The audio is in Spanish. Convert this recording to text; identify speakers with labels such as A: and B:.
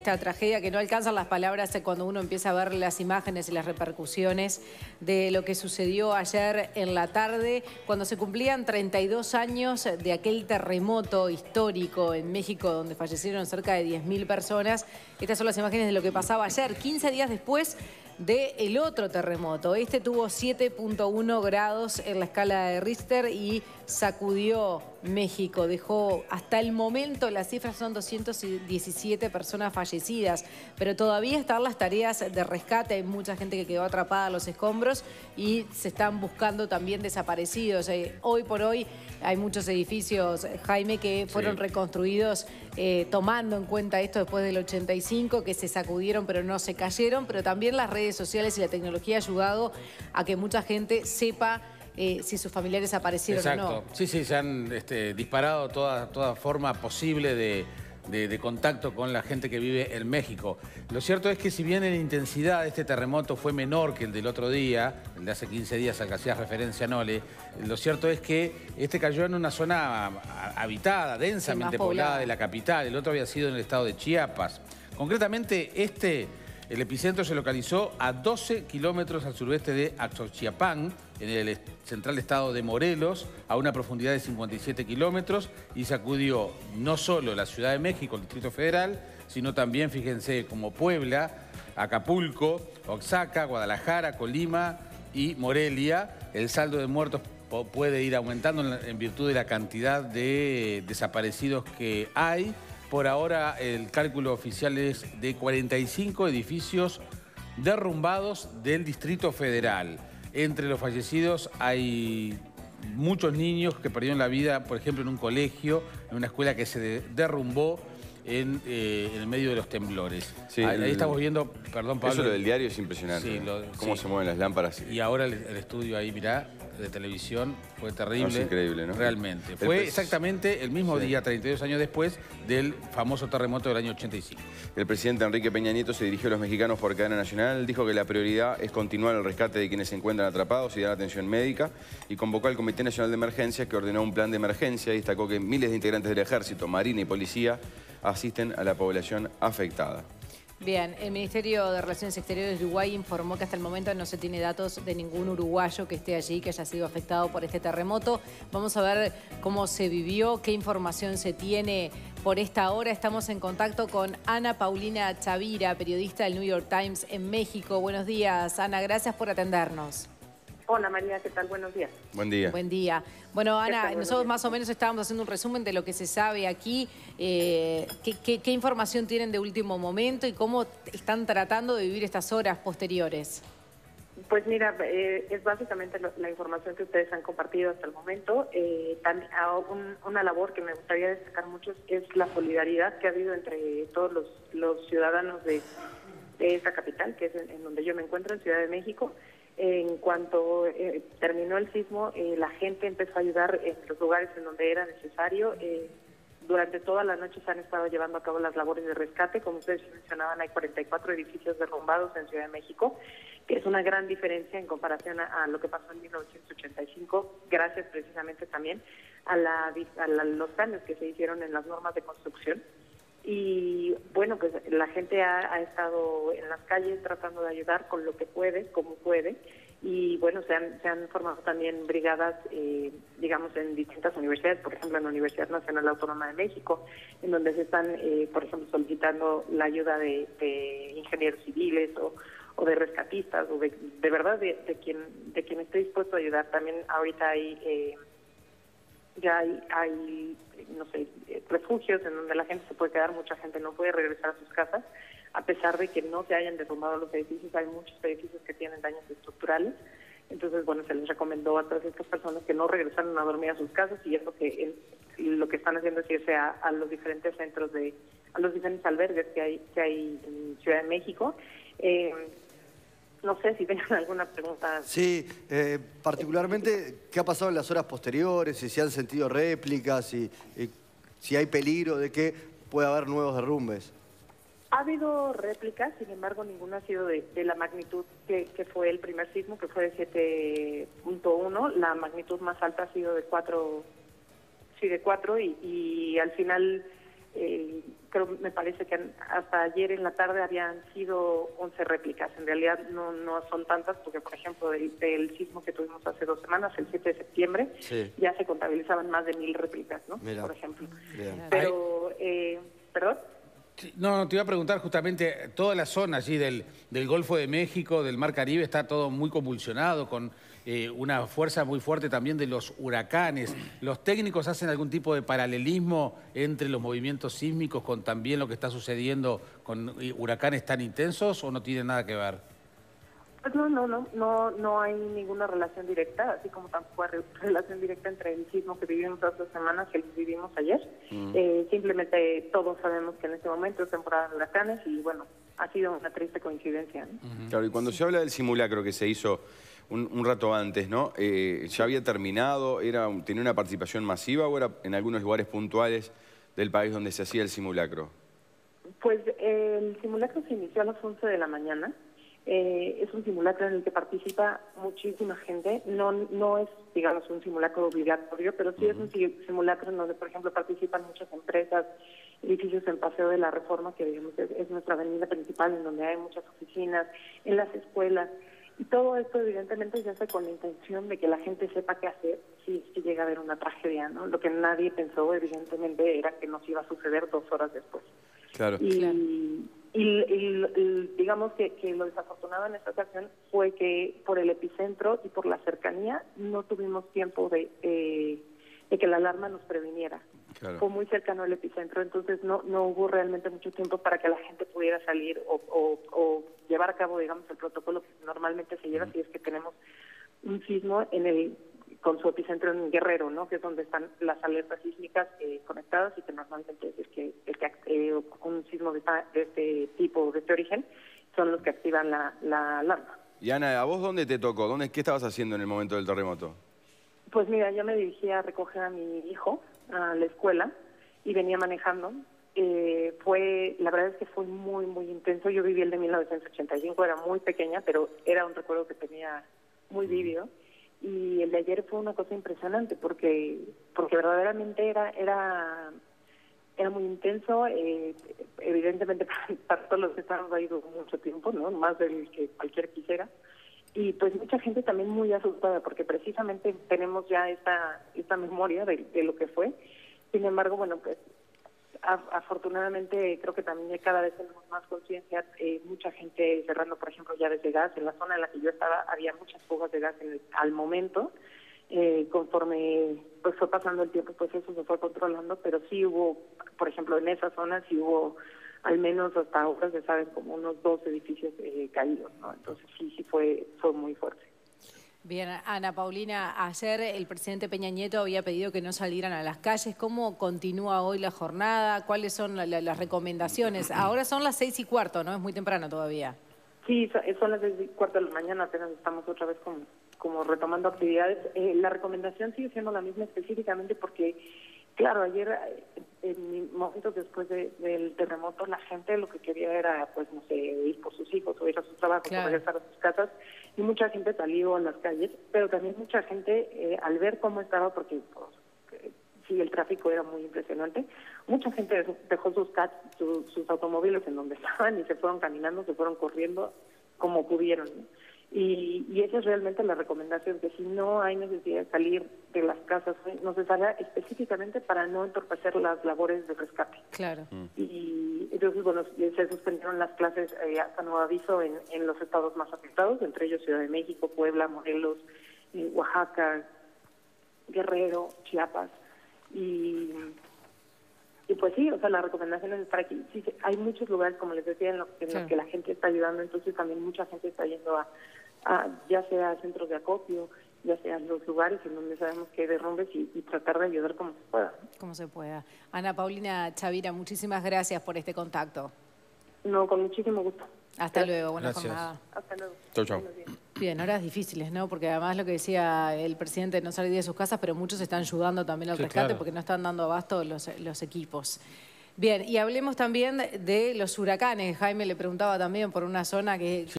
A: esta tragedia que no alcanzan las palabras cuando uno empieza a ver las imágenes y las repercusiones de lo que sucedió ayer en la tarde, cuando se cumplían 32 años de aquel terremoto histórico en México, donde fallecieron cerca de 10.000 personas. Estas son las imágenes de lo que pasaba ayer, 15 días después del otro terremoto. Este tuvo 7.1 grados en la escala de Richter y sacudió México. Dejó, hasta el momento, las cifras son 217 personas fallecidas, pero todavía están las tareas de rescate. Hay mucha gente que quedó atrapada en los escombros y se están buscando también desaparecidos. Hoy por hoy hay muchos edificios, Jaime, que fueron reconstruidos tomando en cuenta esto después del 85, que se sacudieron pero no se cayeron, pero también las redes sociales y la tecnología ha ayudado a que mucha gente sepa si sus familiares aparecieron o no.
B: Sí, se han disparado toda forma posible de contacto con la gente que vive en México. Lo cierto es que si bien en intensidad este terremoto fue menor que el del otro día, el de hace 15 días al que hacías referencia, Nole, lo cierto es que este cayó en una zona habitada, densamente poblada de la capital. El otro había sido en el estado de Chiapas. Concretamente, el epicentro se localizó a 12 kilómetros al suroeste de Axochiapán, en el central estado de Morelos, a una profundidad de 57 kilómetros, y sacudió no solo la Ciudad de México, el Distrito Federal, sino también, fíjense, como Puebla, Acapulco, Oaxaca, Guadalajara, Colima y Morelia. El saldo de muertos puede ir aumentando en virtud de la cantidad de desaparecidos que hay. Por ahora el cálculo oficial es de 45 edificios derrumbados del Distrito Federal. Entre los fallecidos hay muchos niños que perdieron la vida, por ejemplo, en un colegio, en una escuela que se derrumbó en el medio de los temblores. Sí, ahí estamos viendo, perdón, Pablo.
C: Eso lo del diario es impresionante. Sí, cómo se mueven las lámparas.
B: Y ahora el estudio ahí, mirá, de televisión, fue terrible.
C: No, es increíble, ¿no?
B: Realmente. Fue exactamente el mismo día, 32 años después, del famoso terremoto del año 85.
C: El presidente Enrique Peña Nieto se dirigió a los mexicanos por cadena nacional. Dijo que la prioridad es continuar el rescate de quienes se encuentran atrapados y dar atención médica. Y convocó al Comité Nacional de Emergencia, que ordenó un plan de emergencia y destacó que miles de integrantes del Ejército, Marina y Policía asisten a la población afectada.
A: Bien, el Ministerio de Relaciones Exteriores de Uruguay informó que hasta el momento no se tiene datos de ningún uruguayo que esté allí, que haya sido afectado por este terremoto. Vamos a ver cómo se vivió, qué información se tiene por esta hora. Estamos en contacto con Ana Paulina Chavira, periodista del New York Times en México. Buenos días, Ana, gracias por atendernos.
D: Hola María, ¿qué tal? Buenos días.
C: Buen día.
A: Buen día. Bueno, Ana, nosotros más o menos estábamos haciendo un resumen de lo que se sabe aquí. ¿Qué información tienen de último momento y cómo están tratando de vivir estas horas posteriores?
D: Pues mira, es básicamente la información que ustedes han compartido hasta el momento. Una labor que me gustaría destacar mucho es la solidaridad que ha habido entre todos los ciudadanos de esta capital, que es en donde yo me encuentro, en Ciudad de México. En cuanto terminó el sismo, la gente empezó a ayudar en los lugares en donde era necesario. Durante toda la noche se han estado llevando a cabo las labores de rescate. Como ustedes mencionaban, hay 44 edificios derrumbados en Ciudad de México, que es una gran diferencia en comparación a lo que pasó en 1985, gracias precisamente también a los cambios que se hicieron en las normas de construcción. Y bueno, pues la gente ha estado en las calles tratando de ayudar con lo que puede, como puede. Y bueno, se han formado también brigadas, digamos, en distintas universidades, por ejemplo, en la Universidad Nacional Autónoma de México, en donde se están, por ejemplo, solicitando la ayuda de ingenieros civiles o de rescatistas, o de verdad de quien esté dispuesto a ayudar. También ahorita ya hay, no sé, refugios en donde la gente se puede quedar, mucha gente no puede regresar a sus casas, a pesar de que no se hayan derrumbado los edificios. Hay muchos edificios que tienen daños estructurales. Entonces, bueno, se les recomendó a todas estas personas que no regresaran a dormir a sus casas, y es lo que están haciendo es irse a los diferentes centros a los diferentes albergues que hay en Ciudad de México. No sé si tengan alguna pregunta.
E: Sí, particularmente, ¿qué ha pasado en las horas posteriores? Si se han sentido réplicas, si hay peligro de que pueda haber nuevos derrumbes.
D: Ha habido réplicas, sin embargo, ninguna ha sido de la magnitud que fue el primer sismo, que fue de 7.1. La magnitud más alta ha sido de 4, sí, de 4, y al final me parece que hasta ayer en la tarde habían sido 11 réplicas. En realidad no son tantas, porque por ejemplo del sismo que tuvimos hace 2 semanas, el 7 de septiembre, ya se contabilizaban más de 1000 réplicas, ¿no?
E: Mira.
D: Por ejemplo.
E: Bien.
D: Pero, ¿perdón?
B: No, te iba a preguntar justamente, toda la zona allí del Golfo de México, del Mar Caribe, está todo muy convulsionado, con una fuerza muy fuerte también de los huracanes. ¿Los técnicos hacen algún tipo de paralelismo entre los movimientos sísmicos con también lo que está sucediendo con huracanes tan intensos o no tiene nada que ver?
D: Pues no hay ninguna relación directa, así como tampoco hay relación directa entre el sismo que vivimos hace 2 semanas y el que vivimos ayer. Simplemente todos sabemos que en este momento es temporada de huracanes y bueno, ha sido una triste coincidencia, ¿no?
C: Claro, y cuando se habla del simulacro que se hizo un rato antes, ¿no? ¿Ya había terminado? ¿Tenía una participación masiva o era en algunos lugares puntuales del país donde se hacía el simulacro?
D: Pues el simulacro se inició a las 11 de la mañana. Es un simulacro en el que participa muchísima gente. No es, digamos, un simulacro obligatorio, pero sí es un simulacro en donde, por ejemplo, participan muchas empresas, edificios en Paseo de la Reforma, que digamos es nuestra avenida principal, en donde hay muchas oficinas, en las escuelas. Y todo esto, evidentemente, se hace con la intención de que la gente sepa qué hacer si llega a haber una tragedia, ¿no? Lo que nadie pensó, evidentemente, era que nos iba a suceder 2 horas después.
C: Claro.
D: Y digamos que lo desafortunado en esta ocasión fue que por el epicentro y por la cercanía no tuvimos tiempo de que la alarma nos previniera.
C: Claro.
D: Fue muy cercano al epicentro, entonces no hubo realmente mucho tiempo para que la gente pudiera salir o llevar a cabo, digamos, el protocolo que normalmente se lleva si es que tenemos un sismo con su epicentro en Guerrero, ¿no? Que es donde están las alertas sísmicas conectadas y que normalmente es un sismo de este tipo, de este origen, son los que activan la alarma.
C: Y Ana, ¿a vos dónde te tocó? ¿Qué estabas haciendo en el momento del terremoto?
D: Pues mira, yo me dirigí a recoger a mi hijo a la escuela y venía manejando. La verdad es que fue muy, muy intenso. Yo viví el de 1985, era muy pequeña, pero era un recuerdo que tenía muy vívido. Y el de ayer fue una cosa impresionante porque verdaderamente era muy intenso. Evidentemente para todos los que estamos ha ido mucho tiempo, ¿no? Más del que cualquiera quisiera. Y pues mucha gente también muy asustada porque precisamente tenemos ya esta memoria de lo que fue. Sin embargo, bueno, pues afortunadamente creo que también cada vez tenemos más conciencia, mucha gente cerrando, por ejemplo, llaves de gas. En la zona en la que yo estaba había muchas fugas de gas al momento. Conforme pues fue pasando el tiempo, pues eso se fue controlando, pero sí hubo, por ejemplo, en esa zona sí hubo al menos hasta ahora se saben como unos 2 edificios caídos, ¿no? Entonces sí fue muy fuerte.
A: Bien, Ana Paulina, ayer el presidente Peña Nieto había pedido que no salieran a las calles. ¿Cómo continúa hoy la jornada? ¿Cuáles son las recomendaciones? Ahora son las 6:15, ¿no? Es muy temprano todavía.
D: Sí, son las 6:15 de la mañana, apenas estamos otra vez como retomando actividades. La recomendación sigue siendo la misma específicamente porque, claro, ayer, en momentos después del terremoto, la gente lo que quería era, pues, no sé, ir por sus hijos o ir a sus trabajos o regresar a sus casas. Y mucha gente salió a las calles, pero también mucha gente, al ver cómo estaba, porque pues, sí, el tráfico era muy impresionante, mucha gente dejó sus automóviles en donde estaban y se fueron caminando, se fueron corriendo como pudieron, ¿no? Y esa es realmente la recomendación, que si no hay necesidad de salir de las casas, no se salga específicamente para no entorpecer las labores de rescate.
A: Claro.
D: Y entonces, bueno, se suspendieron las clases hasta nuevo aviso en los estados más afectados, entre ellos Ciudad de México, Puebla, Morelos, Oaxaca, Guerrero, Chiapas. Y pues sí, o sea, la recomendación es estar aquí. Sí, hay muchos lugares, como les decía, en los que la gente está ayudando, entonces también mucha gente está yendo a ya sea centros de acopio, ya sea los lugares en donde sabemos que hay derrumbes y tratar de ayudar como se pueda.
A: Como se pueda. Ana Paulina Chavira, muchísimas gracias por este contacto.
D: No, con muchísimo gusto.
A: Hasta luego, buena jornada.
D: Hasta luego.
C: Chau.
A: Bien, horas difíciles, ¿no? Porque además lo que decía el presidente, no salir de sus casas, pero muchos están ayudando también al rescate porque no están dando abasto los equipos. Bien, y hablemos también de los huracanes. Jaime le preguntaba también por una zona que